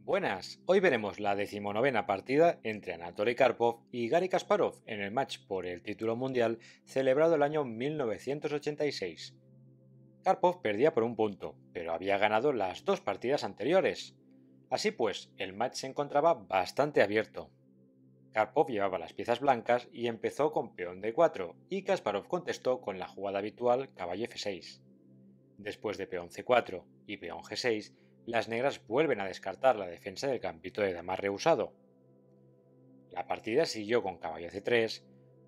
Buenas, hoy veremos la decimonovena partida entre Anatoly Karpov y Garry Kasparov en el match por el título mundial celebrado el año 1986. Karpov perdía por un punto, pero había ganado las dos partidas anteriores. Así pues, el match se encontraba bastante abierto. Karpov llevaba las piezas blancas y empezó con peón d4, y Kasparov contestó con la jugada habitual caballo f6. Después de peón c4 y peón g6, las negras vuelven a descartar la defensa del gambito de dama rehusado. La partida siguió con caballo c3,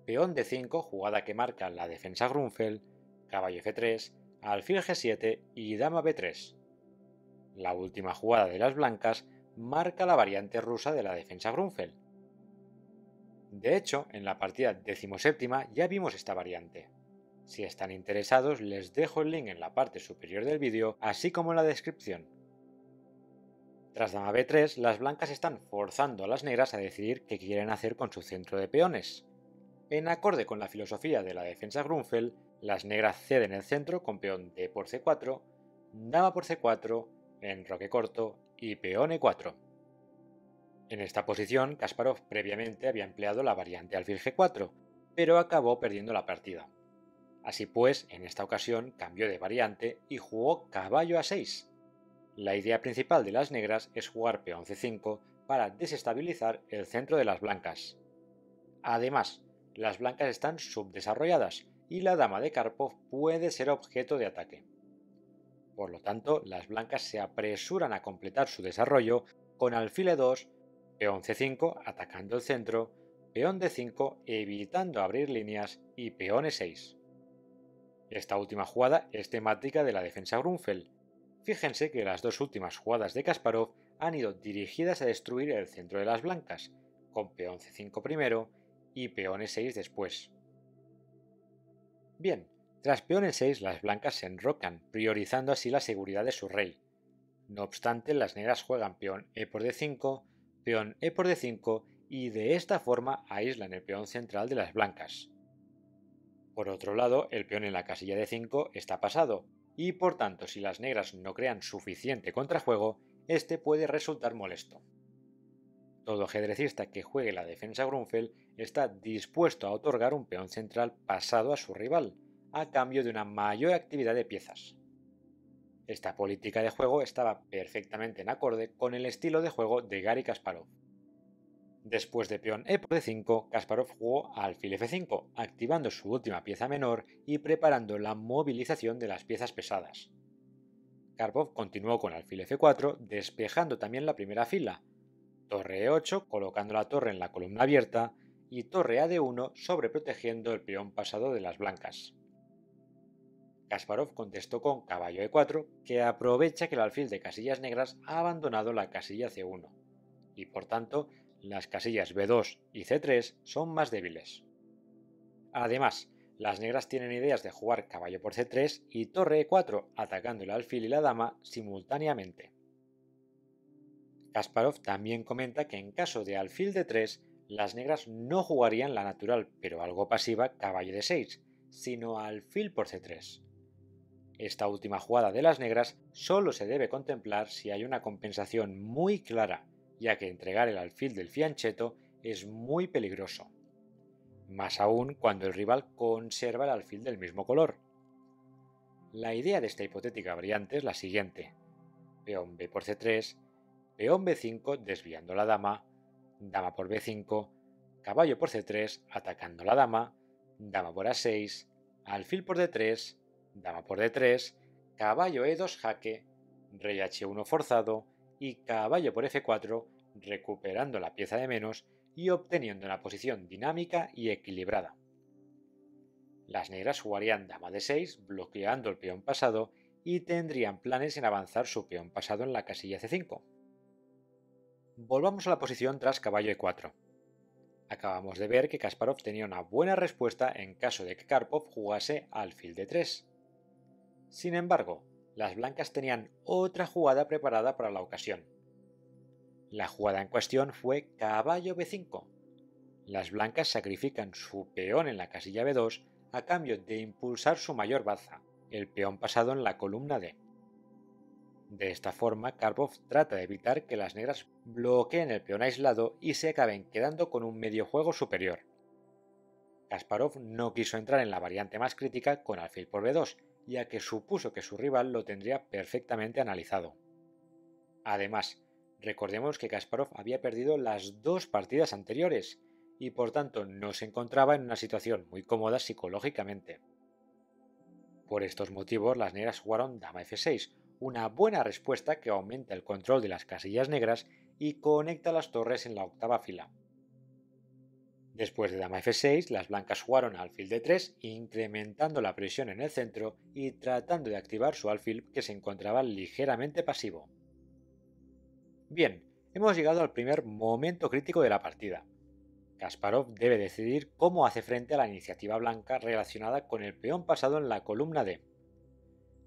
peón d5, jugada que marca la defensa Grunfeld, caballo f3, alfil g7 y dama b3. La última jugada de las blancas marca la variante rusa de la defensa Grunfeld. De hecho, en la partida 17ª ya vimos esta variante. Si están interesados, les dejo el link en la parte superior del vídeo, así como en la descripción. Tras dama b3, las blancas están forzando a las negras a decidir qué quieren hacer con su centro de peones. En acorde con la filosofía de la defensa Grunfeld, las negras ceden el centro con peón d por c4, dama por c4, enroque corto y peón e4. En esta posición, Kasparov previamente había empleado la variante alfil g4, pero acabó perdiendo la partida. Así pues, en esta ocasión cambió de variante y jugó caballo a6. La idea principal de las negras es jugar peón c5 para desestabilizar el centro de las blancas. Además, las blancas están subdesarrolladas y la dama de Karpov puede ser objeto de ataque. Por lo tanto, las blancas se apresuran a completar su desarrollo con alfil e2, peón c5 atacando el centro, peón d5 evitando abrir líneas y peón e6. Esta última jugada es temática de la defensa Grunfeld. Fíjense que las dos últimas jugadas de Kasparov han ido dirigidas a destruir el centro de las blancas, con peón c5 primero y peón e6 después. Bien, tras peón e6 las blancas se enrocan, priorizando así la seguridad de su rey. No obstante, las negras juegan peón e por d5, peón e por d5 y de esta forma aíslan el peón central de las blancas. Por otro lado, el peón en la casilla de 5 está pasado, y por tanto si las negras no crean suficiente contrajuego, este puede resultar molesto. Todo ajedrecista que juegue la defensa Grunfeld está dispuesto a otorgar un peón central pasado a su rival, a cambio de una mayor actividad de piezas. Esta política de juego estaba perfectamente en acorde con el estilo de juego de Garry Kasparov. Después de peón e por d5, Kasparov jugó alfil f5, activando su última pieza menor y preparando la movilización de las piezas pesadas. Karpov continuó con alfil f4, despejando también la primera fila, torre e8, colocando la torre en la columna abierta, y torre a d1, sobreprotegiendo el peón pasado de las blancas. Kasparov contestó con caballo e4, que aprovecha que el alfil de casillas negras ha abandonado la casilla c1, y por tanto las casillas b2 y c3 son más débiles. Además, las negras tienen ideas de jugar caballo por c3 y torre e4 atacando el alfil y la dama simultáneamente. Kasparov también comenta que en caso de alfil d3, las negras no jugarían la natural pero algo pasiva caballo d6, sino alfil por c3. Esta última jugada de las negras solo se debe contemplar si hay una compensación muy clara, ya que entregar el alfil del fianchetto es muy peligroso. Más aún cuando el rival conserva el alfil del mismo color. La idea de esta hipotética variante es la siguiente: peón b por c3, peón b5 desviando la dama, dama por b5, caballo por c3 atacando la dama por a6, alfil por d3, dama por d3, caballo e2 jaque, rey h1 forzado y caballo por f4 recuperando la pieza de menos y obteniendo una posición dinámica y equilibrada. Las negras jugarían dama d6 bloqueando el peón pasado y tendrían planes en avanzar su peón pasado en la casilla c5. Volvamos a la posición tras caballo e4. Acabamos de ver que Kasparov tenía una buena respuesta en caso de que Karpov jugase alfil d3. Sin embargo, las blancas tenían otra jugada preparada para la ocasión. La jugada en cuestión fue caballo b5. Las blancas sacrifican su peón en la casilla b2 a cambio de impulsar su mayor baza, el peón pasado en la columna d. De esta forma, Karpov trata de evitar que las negras bloqueen el peón aislado y se acaben quedando con un medio juego superior. Kasparov no quiso entrar en la variante más crítica con alfil por b2, ya que supuso que su rival lo tendría perfectamente analizado. Además, recordemos que Kasparov había perdido las dos partidas anteriores y por tanto no se encontraba en una situación muy cómoda psicológicamente. Por estos motivos, las negras jugaron dama f6, una buena respuesta que aumenta el control de las casillas negras y conecta las torres en la octava fila. Después de dama f6, las blancas jugaron alfil d3, incrementando la presión en el centro y tratando de activar su alfil que se encontraba ligeramente pasivo. Bien, hemos llegado al primer momento crítico de la partida. Kasparov debe decidir cómo hace frente a la iniciativa blanca relacionada con el peón pasado en la columna D.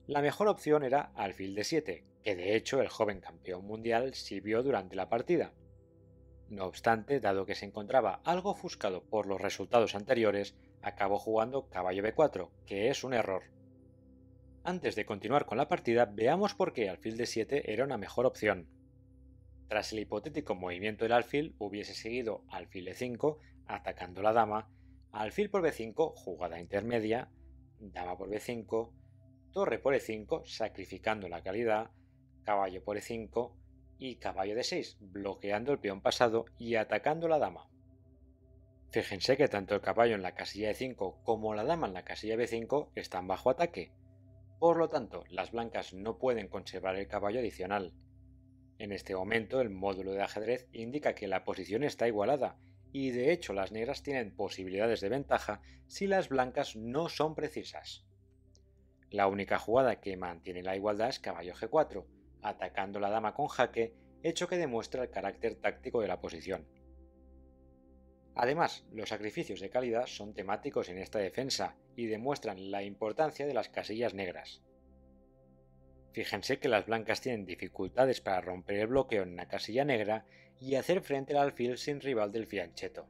La mejor opción era alfil d7, que de hecho el joven campeón mundial sí vio durante la partida. No obstante, dado que se encontraba algo ofuscado por los resultados anteriores, acabó jugando caballo b4, que es un error. Antes de continuar con la partida, veamos por qué alfil d7 era una mejor opción. Tras el hipotético movimiento del alfil, hubiese seguido alfil e5, atacando la dama, alfil por b5, jugada intermedia, dama por b5, torre por e5, sacrificando la calidad, caballo por e5 y caballo d6, bloqueando el peón pasado y atacando la dama. Fíjense que tanto el caballo en la casilla e5 como la dama en la casilla b5 están bajo ataque. Por lo tanto, las blancas no pueden conservar el caballo adicional. En este momento, el módulo de ajedrez indica que la posición está igualada y de hecho las negras tienen posibilidades de ventaja si las blancas no son precisas. La única jugada que mantiene la igualdad es caballo g4, atacando la dama con jaque, hecho que demuestra el carácter táctico de la posición. Además, los sacrificios de calidad son temáticos en esta defensa y demuestran la importancia de las casillas negras. Fíjense que las blancas tienen dificultades para romper el bloqueo en una casilla negra y hacer frente al alfil sin rival del fianchetto.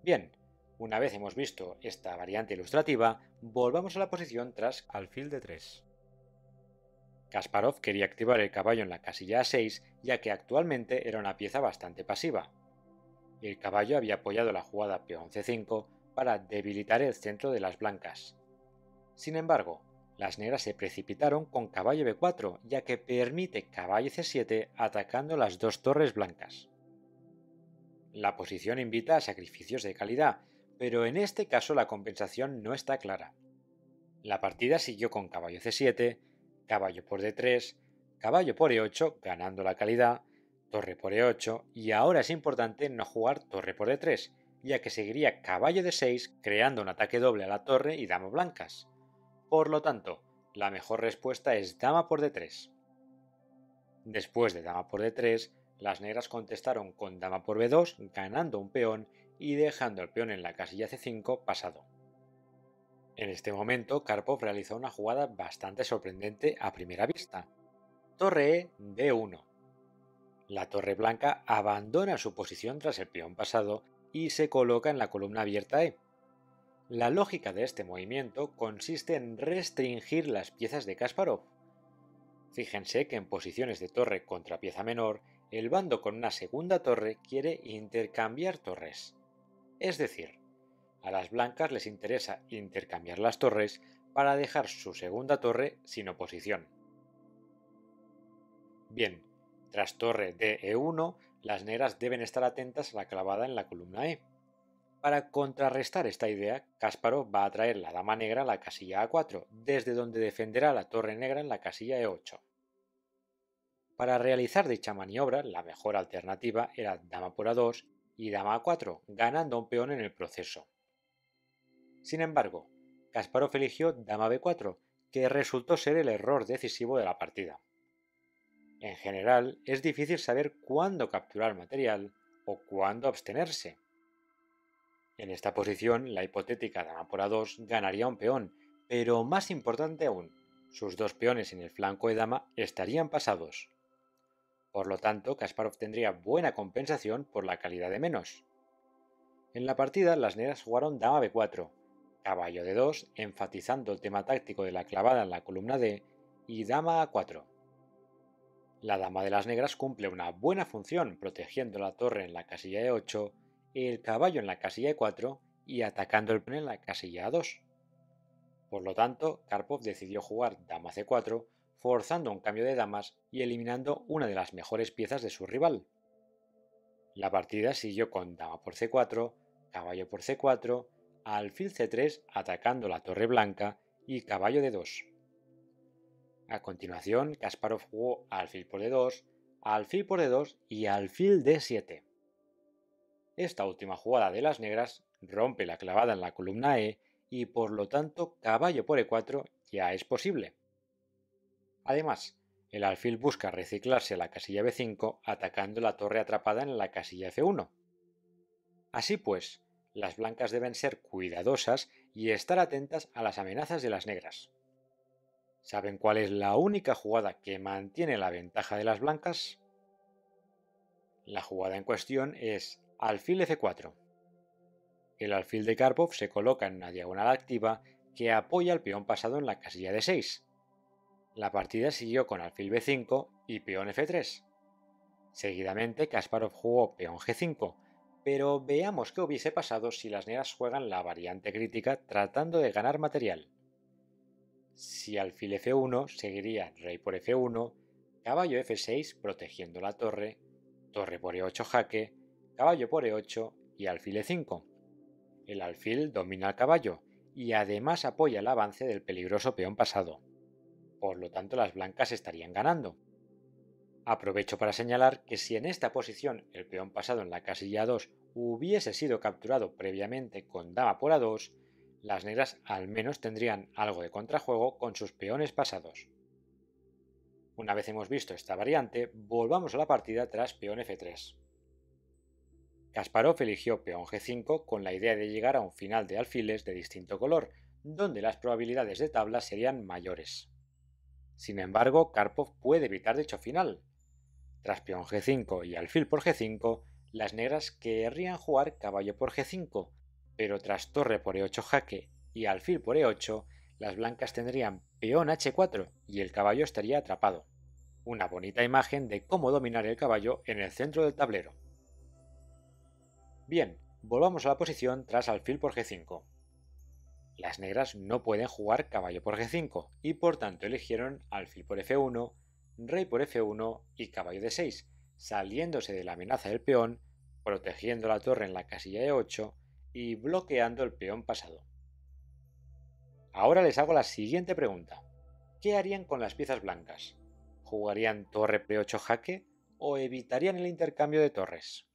Bien, una vez hemos visto esta variante ilustrativa, volvamos a la posición tras alfil d3. Kasparov quería activar el caballo en la casilla a6, ya que actualmente era una pieza bastante pasiva. El caballo había apoyado la jugada peón c5 para debilitar el centro de las blancas. Sin embargo, las negras se precipitaron con caballo b4, ya que permite caballo c7 atacando las dos torres blancas. La posición invita a sacrificios de calidad, pero en este caso la compensación no está clara. La partida siguió con caballo c7, caballo por d3, caballo por e8 ganando la calidad, torre por e8 y ahora es importante no jugar torre por d3, ya que seguiría caballo d6 creando un ataque doble a la torre y dama blancas. Por lo tanto, la mejor respuesta es dama por d3. Después de dama por d3, las negras contestaron con dama por b2 ganando un peón y dejando el peón en la casilla c5 pasado. En este momento, Karpov realizó una jugada bastante sorprendente a primera vista. Torre e d1. La torre blanca abandona su posición tras el peón pasado y se coloca en la columna abierta e. La lógica de este movimiento consiste en restringir las piezas de Kasparov. Fíjense que en posiciones de torre contra pieza menor, el bando con una segunda torre quiere intercambiar torres. Es decir, a las blancas les interesa intercambiar las torres para dejar su segunda torre sin oposición. Bien, tras torre de e1, las negras deben estar atentas a la clavada en la columna e. Para contrarrestar esta idea, Kasparov va a traer la dama negra a la casilla a4, desde donde defenderá la torre negra en la casilla e8. Para realizar dicha maniobra, la mejor alternativa era dama por a2 y dama a4, ganando un peón en el proceso. Sin embargo, Kasparov eligió dama b4, que resultó ser el error decisivo de la partida. En general, es difícil saber cuándo capturar material o cuándo abstenerse. En esta posición, la hipotética dama por a2 ganaría un peón, pero más importante aún, sus dos peones en el flanco de dama estarían pasados. Por lo tanto, Kasparov tendría buena compensación por la calidad de menos. En la partida, las negras jugaron dama b4, caballo d2, enfatizando el tema táctico de la clavada en la columna d, y dama a4. La dama de las negras cumple una buena función protegiendo la torre en la casilla E8, el caballo en la casilla E4 y atacando el peón en la casilla A2. Por lo tanto, Karpov decidió jugar dama C4, forzando un cambio de damas y eliminando una de las mejores piezas de su rival. La partida siguió con dama por C4, caballo por C4, alfil C3 atacando la torre blanca y caballo D2. A continuación, Kasparov jugó alfil por D2, alfil por D2 y alfil D7. Esta última jugada de las negras rompe la clavada en la columna E y por lo tanto caballo por E4 ya es posible. Además, el alfil busca reciclarse a la casilla B5 atacando la torre atrapada en la casilla F1. Así pues, las blancas deben ser cuidadosas y estar atentas a las amenazas de las negras. ¿Saben cuál es la única jugada que mantiene la ventaja de las blancas? La jugada en cuestión es alfil F4. El alfil de Karpov se coloca en una diagonal activa que apoya al peón pasado en la casilla D6. La partida siguió con alfil B5 y peón F3. Seguidamente Kasparov jugó peón G5, pero veamos qué hubiese pasado si las negras juegan la variante crítica tratando de ganar material. Si alfil F1 seguiría rey por F1, caballo F6 protegiendo la torre, torre por E8 jaque, caballo por E8 y alfil E5. El alfil domina al caballo y además apoya el avance del peligroso peón pasado. Por lo tanto, las blancas estarían ganando. Aprovecho para señalar que si en esta posición el peón pasado en la casilla 2 hubiese sido capturado previamente con dama por A2, las negras al menos tendrían algo de contrajuego con sus peones pasados. Una vez hemos visto esta variante, volvamos a la partida tras peón F3. Kasparov eligió peón G5 con la idea de llegar a un final de alfiles de distinto color, donde las probabilidades de tabla serían mayores. Sin embargo, Karpov puede evitar dicho final. Tras peón G5 y alfil por G5, las negras querrían jugar caballo por G5, pero tras torre por E8 jaque y alfil por E8, las blancas tendrían peón H4 y el caballo estaría atrapado. Una bonita imagen de cómo dominar el caballo en el centro del tablero. Bien, volvamos a la posición tras alfil por G5. Las negras no pueden jugar caballo por G5 y por tanto eligieron alfil por F1, rey por F1 y caballo D6, saliéndose de la amenaza del peón, protegiendo la torre en la casilla E8 y bloqueando el peón pasado. Ahora les hago la siguiente pregunta. ¿Qué harían con las piezas blancas? ¿Jugarían torre P8 jaque o evitarían el intercambio de torres?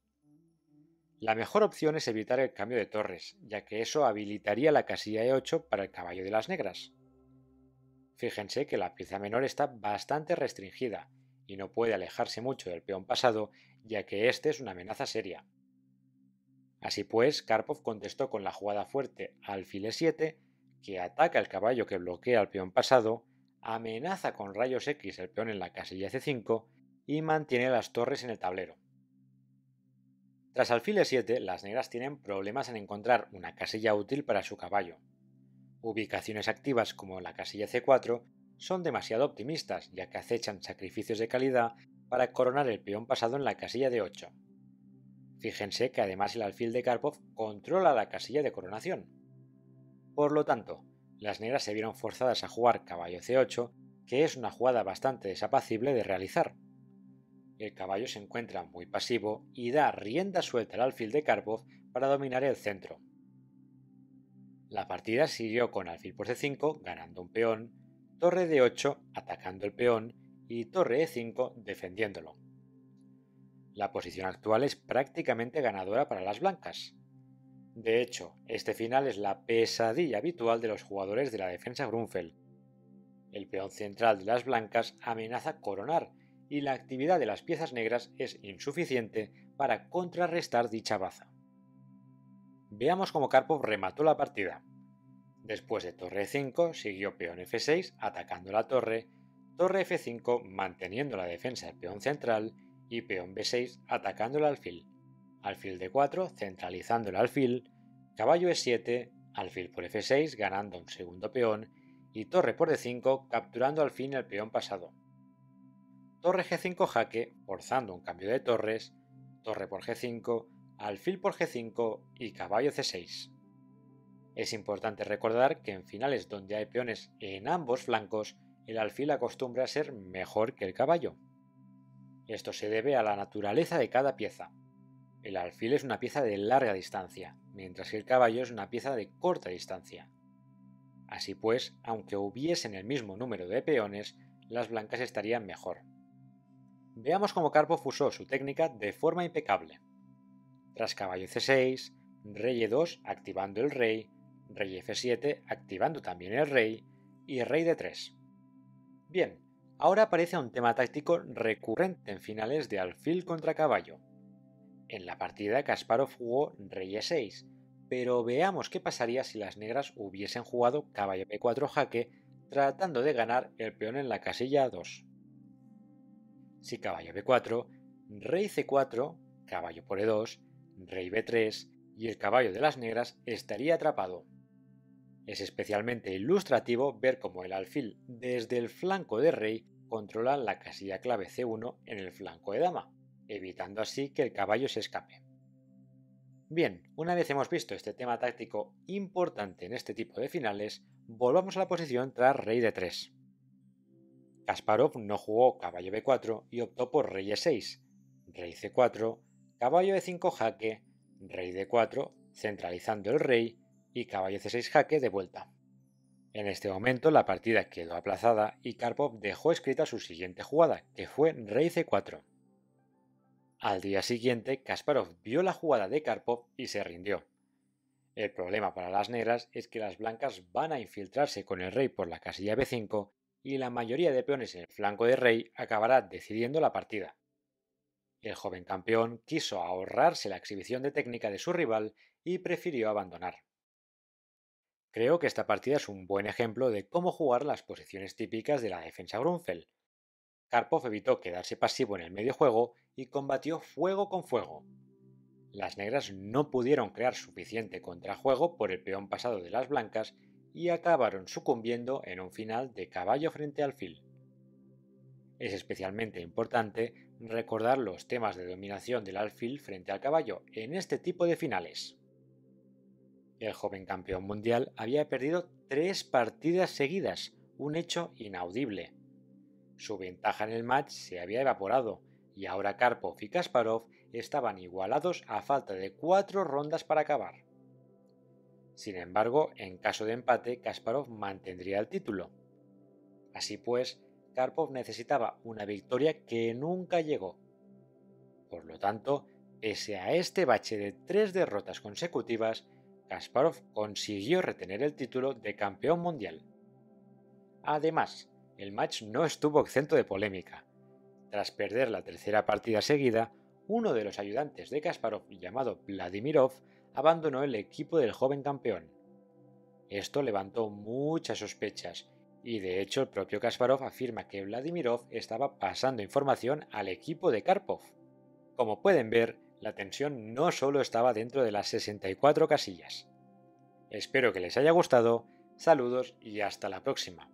La mejor opción es evitar el cambio de torres, ya que eso habilitaría la casilla E8 para el caballo de las negras. Fíjense que la pieza menor está bastante restringida y no puede alejarse mucho del peón pasado, ya que este es una amenaza seria. Así pues, Karpov contestó con la jugada fuerte alfil E7, que ataca el caballo que bloquea al peón pasado, amenaza con rayos X el peón en la casilla C5 y mantiene las torres en el tablero. Tras alfil E7, las negras tienen problemas en encontrar una casilla útil para su caballo. Ubicaciones activas como la casilla C4 son demasiado optimistas, ya que acechan sacrificios de calidad para coronar el peón pasado en la casilla D8. Fíjense que además el alfil de Karpov controla la casilla de coronación. Por lo tanto, las negras se vieron forzadas a jugar caballo C8, que es una jugada bastante desapacible de realizar. El caballo se encuentra muy pasivo y da rienda suelta al alfil de Karpov para dominar el centro. La partida siguió con alfil por C5 ganando un peón, torre D8 atacando el peón y torre E5 defendiéndolo. La posición actual es prácticamente ganadora para las blancas. De hecho, este final es la pesadilla habitual de los jugadores de la defensa Grunfeld. El peón central de las blancas amenaza coronar y la actividad de las piezas negras es insuficiente para contrarrestar dicha baza. Veamos cómo Karpov remató la partida. Después de torre E5 siguió peón F6 atacando la torre F5 manteniendo la defensa del peón central y peón B6 atacando el alfil D4 centralizando el alfil, caballo E7, alfil por F6 ganando un segundo peón y torre por D5 capturando al fin el peón pasado. torre G5 jaque, forzando un cambio de torres, torre por G5, alfil por G5 y caballo C6. Es importante recordar que en finales donde hay peones en ambos flancos, el alfil acostumbra a ser mejor que el caballo. Esto se debe a la naturaleza de cada pieza. El alfil es una pieza de larga distancia, mientras que el caballo es una pieza de corta distancia. Así pues, aunque hubiesen el mismo número de peones, las blancas estarían mejor. Veamos cómo Karpov usó su técnica de forma impecable. Tras caballo C6, rey E2 activando el rey, rey F7 activando también el rey y rey D3. Bien, ahora aparece un tema táctico recurrente en finales de alfil contra caballo. En la partida Kasparov jugó rey E6, pero veamos qué pasaría si las negras hubiesen jugado caballo B4 jaque tratando de ganar el peón en la casilla A2. Si caballo B4, rey C4, caballo por E2, rey B3 y el caballo de las negras estaría atrapado. Es especialmente ilustrativo ver cómo el alfil desde el flanco de rey controla la casilla clave C1 en el flanco de dama, evitando así que el caballo se escape. Bien, una vez hemos visto este tema táctico importante en este tipo de finales, volvamos a la posición tras rey D3. Kasparov no jugó caballo B4 y optó por rey E6, rey C4, caballo E5 jaque, rey D4, centralizando el rey y caballo C6 jaque de vuelta. En este momento la partida quedó aplazada y Karpov dejó escrita su siguiente jugada, que fue rey C4. Al día siguiente, Kasparov vio la jugada de Karpov y se rindió. El problema para las negras es que las blancas van a infiltrarse con el rey por la casilla B5 y la mayoría de peones en el flanco de rey acabará decidiendo la partida. El joven campeón quiso ahorrarse la exhibición de técnica de su rival y prefirió abandonar. Creo que esta partida es un buen ejemplo de cómo jugar las posiciones típicas de la defensa Grunfeld. Karpov evitó quedarse pasivo en el medio juego y combatió fuego con fuego. Las negras no pudieron crear suficiente contrajuego por el peón pasado de las blancas y acabaron sucumbiendo en un final de caballo frente al alfil. Es especialmente importante recordar los temas de dominación del alfil frente al caballo en este tipo de finales. El joven campeón mundial había perdido 3 partidas seguidas, un hecho inaudible. Su ventaja en el match se había evaporado y ahora Karpov y Kasparov estaban igualados a falta de 4 rondas para acabar. Sin embargo, en caso de empate, Kasparov mantendría el título. Así pues, Karpov necesitaba una victoria que nunca llegó. Por lo tanto, pese a este bache de 3 derrotas consecutivas, Kasparov consiguió retener el título de campeón mundial. Además, el match no estuvo exento de polémica. Tras perder la tercera partida seguida, uno de los ayudantes de Kasparov, llamado Vladimirov, abandonó el equipo del joven campeón. Esto levantó muchas sospechas, y de hecho el propio Kasparov afirma que Vladimirov estaba pasando información al equipo de Karpov. Como pueden ver, la tensión no solo estaba dentro de las 64 casillas. Espero que les haya gustado, saludos y hasta la próxima.